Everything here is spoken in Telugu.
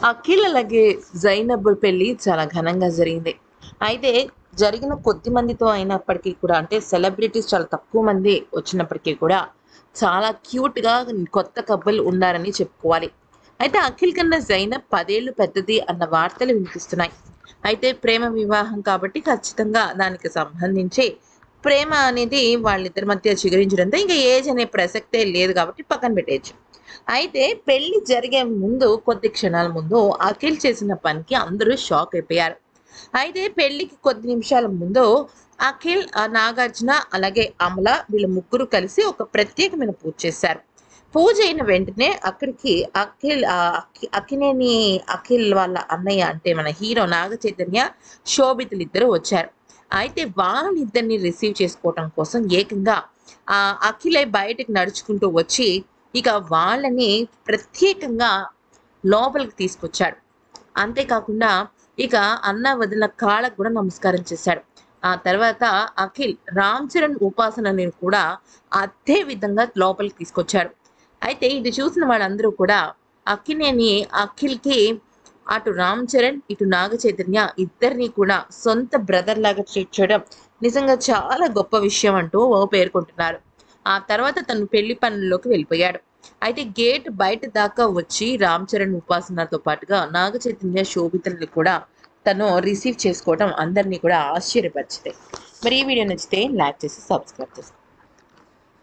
అఖిల్ అలాగే జైనబ్ పెళ్లి చాలా ఘనంగా జరిగింది. అయితే జరిగిన కొద్ది మందితో అయినప్పటికీ కూడా అంటే సెలబ్రిటీస్ చాలా తక్కువ మంది వచ్చినప్పటికీ కూడా చాలా క్యూట్‌గా కొత్త కపుల్ ఉన్నారని చెప్పుకోవాలి. అయితే అఖిల్ కన్నా జైనబ్ 10 ఏళ్ళు పెద్దది అన్న వార్తలు వినిపిస్తున్నాయి. అయితే ప్రేమ వివాహం కాబట్టి ఖచ్చితంగా దానికి సంబంధించి ప్రేమ అనేది వాళ్ళిద్దరి మధ్య చిగురించడంతో ఇంక ఏజ్ అనే ప్రసక్తే లేదు కాబట్టి పక్కన పెట్టేయొచ్చు. అయితే పెళ్లి జరిగే ముందు కొద్ది క్షణాల ముందు అఖిల్ చేసిన పనికి అందరూ షాక్ అయిపోయారు. అయితే పెళ్లికి కొద్ది నిమిషాల ముందు అఖిల్, నాగార్జున అలాగే అమల వీళ్ళు ముగ్గురు కలిసి ఒక ప్రత్యేకమైన పూజ చేశారు. పూజ అయిన వెంటనే అక్కడికి అక్కినేని అఖిల్ వాళ్ళ అన్నయ్య అంటే మన హీరో నాగ చైతన్య, శోభితులు ఇద్దరు వచ్చారు. అయితే వాళ్ళిద్దరిని రిసీవ్ చేసుకోవటం కోసం ఏకంగా అఖిలే బయటకు నడుచుకుంటూ వచ్చి ఇక వాళ్ళని ప్రత్యేకంగా లోపలికి తీసుకొచ్చాడు. అంతేకాకుండా ఇక అన్న వదిన కాళ్ళకు కూడా నమస్కారం చేశాడు. ఆ తర్వాత అఖిల్ రామ్ చరణ్ ఉపాసనని కూడా అదే విధంగా లోపలికి తీసుకొచ్చాడు. అయితే ఇది చూసిన వాళ్ళందరూ కూడా అక్కినేని అఖిల్‌కి అటు రామ్ చరణ్, ఇటు నాగ చైతన్య ఇద్దరిని కూడా సొంత బ్రదర్ లాగా ట్రీట్ చేయడం నిజంగా చాలా గొప్ప విషయం అంటూ పేర్కొంటున్నారు. ఆ తర్వాత తను పెళ్లి పనుల్లోకి వెళ్ళిపోయాడు. అయితే గేట్ బయట దాకా వచ్చి రామ్ చరణ్ ఉపాసనతో పాటుగా నాగ చైతన్య, శోభితల్ని కూడా తను రిసీవ్ చేసుకోవడం అందరినీ కూడా ఆశ్చర్యపరిచింది. మరి ఈ వీడియో నచ్చితే లైక్ చేసి సబ్స్క్రైబ్ చేసుకోండి.